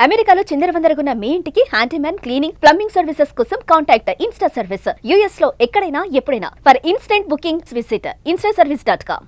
అమెరికాలో చిందరవందరగున్న మీ ఇంటికి handyman, cleaning, plumbing services కోసం కాంటాక్ట్ ఇన్స్టా సర్వీస్. యూఎస్ లో ఎక్కడైనా ఎప్పుడైనా. For instant bookings visit instaservice.com.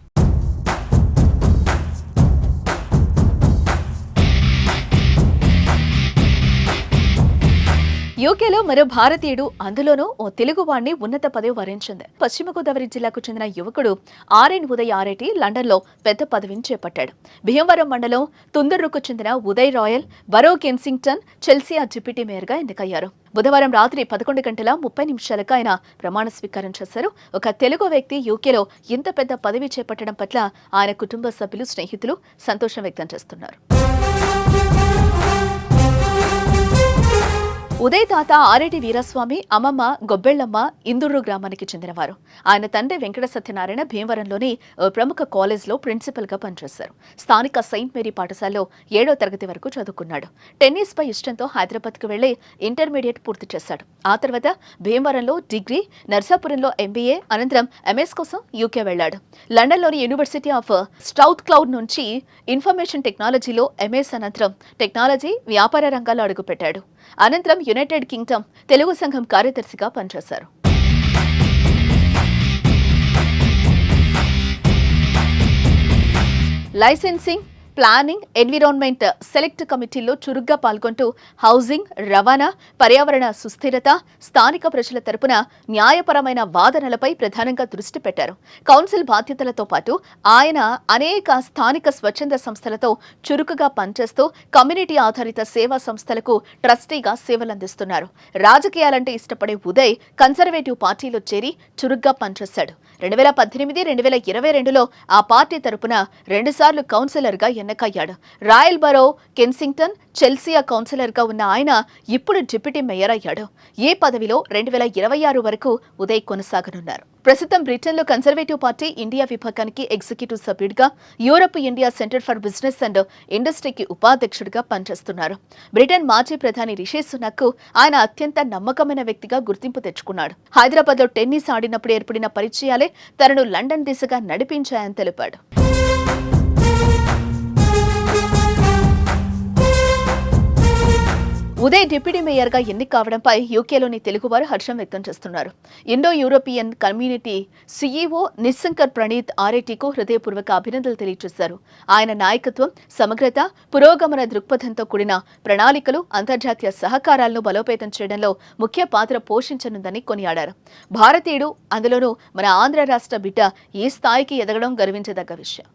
యూకేలో మరో భారతీయుడు, అందులోనూ ఓ తెలుగువాణ్ణి ఉన్నత పదవి వరించింది. పశ్చిమ గోదావరి జిల్లాకు చెందిన యువకుడు ఆర్ఎన్ ఉదయ్ ఆరేటి లండన్లో పెద్ద పదవిని చేపట్టాడు. భీమవరం మండలం తుందర్రుకు చెందిన Uday royal borough Kensington Chelsea deputy మేయర్గా ఎన్నికయ్యారు. బుధవారం రాత్రి 11:30 ఆయన ప్రమాణ స్వీకారం చేశారు. ఒక తెలుగు వ్యక్తి యూకేలో ఇంత పెద్ద పదవి చేపట్టడం పట్ల ఆయన కుటుంబ సభ్యులు, స్నేహితులు సంతోషం వ్యక్తం చేస్తున్నారు. ఉదయ్ తాత ఆరేటి వీరస్వామి, అమ్మమ్మ గొబ్బెళ్లమ్మ ఇందూరు గ్రామానికి చెందినవారు. ఆయన తండ్రి వెంకట సత్యనారాయణ భీమవరంలోని ప్రముఖ కాలేజ్లో ప్రిన్సిపల్గా పనిచేశారు. స్థానిక సెయింట్ మేరీ పాఠశాలలో 7వ తరగతి వరకు చదువుకున్నాడు. టెన్నిస్ పై ఇష్టంతో హైదరాబాద్కు వెళ్లి ఇంటర్మీడియట్ పూర్తి చేశాడు. ఆ తర్వాత భీమవరంలో డిగ్రీ, నర్సాపురంలో MBA, అనంతరం MS కోసం యూకే వెళ్లాడు. లండన్లోని యూనివర్సిటీ ఆఫ్ స్ట్రౌత్ క్లౌడ్ నుంచి ఇన్ఫర్మేషన్ టెక్నాలజీలో MS, అనంతరం టెక్నాలజీ, వ్యాపార రంగాల్లో అడుగుపెట్టాడు. అనంతరం యునైటెడ్ కింగ్డమ్ తెలుగు సంఘం కార్యదర్శిగా పనిచేశారు. లైసెన్సింగ్, ప్లానింగ్, ఎన్విరాన్మెంట్ సెలెక్ట్ కమిటీల్లో చురుగ్గా పాల్గొంటూ హౌసింగ్, రవాణా, పర్యావరణ సుస్థిరత, స్థానిక ప్రజల తరపున న్యాయపరమైన వాదనలపై ప్రధానంగా దృష్టి పెట్టారు. కౌన్సిల్ బాధ్యతలతో పాటు ఆయన అనేక స్థానిక స్వచ్ఛంద సంస్థలతో చురుకుగా పనిచేస్తూ కమ్యూనిటీ ఆధారిత సేవా సంస్థలకు ట్రస్టీగా సేవలందిస్తున్నారు. రాజకీయాలంటే ఇష్టపడే ఉదయ్ కన్సర్వేటివ్ పార్టీలో చేరి చురుగ్గా పనిచేశాడు. 2018-2022లో ఆ పార్టీ తరపున 2 సార్లు కౌన్సిలర్గా ఎన్నికయ్యాడు. రాయల్ బరో కెన్సింగ్టన్ చెల్సియా కౌన్సిలర్గా ఉన్న ఆయన ఇప్పుడు డిప్యూటీ మేయర్ అయ్యాడు. ఈ పదవిలో 2026 వరకు ఉదయ్ కొనసాగనున్నారు. ప్రస్తుతం బ్రిటన్లో కన్సర్వేటివ్ పార్టీ ఇండియా విభాగానికి ఎగ్జిక్యూటివ్ సభ్యుడిగా, Europe India centre for business and ఇండస్ట్రీకి ఉపాధ్యక్షుడిగా పనిచేస్తున్నారు. బ్రిటన్ మాజీ ప్రధాని రిషి సునక్ ఆయన అత్యంత నమ్మకమైన వ్యక్తిగా గుర్తింపు తెచ్చుకున్నాడు. హైదరాబాద్లో టెన్నిస్ ఆడినప్పుడు ఏర్పడిన పరిచయాలే తనను లండన్ దిశగా నడిపించాయని తెలిపాడు. ఉదయ్ డిప్యూటీ మేయర్గా ఎన్నిక కావడంపై యూకేలోని తెలుగువారు హర్షం వ్యక్తం చేస్తున్నారు. Indo European community CEO Nissankar Praneeth ఆరేటికు హృదయపూర్వక అభినందనలు తెలియజేశారు. ఆయన నాయకత్వం, సమగ్రత, పురోగమన దృక్పథంతో కూడిన ప్రణాళికలు అంతర్జాతీయ సహకారాలను బలోపేతం చేయడంలో ముఖ్య పాత్ర పోషించనుందని కొనియాడారు. భారతీయుడు, అందులోనూ మన ఆంధ్ర రాష్ట్ర బిడ్డ ఈ స్థాయికి ఎదగడం గర్వించదగ్గ విషయం.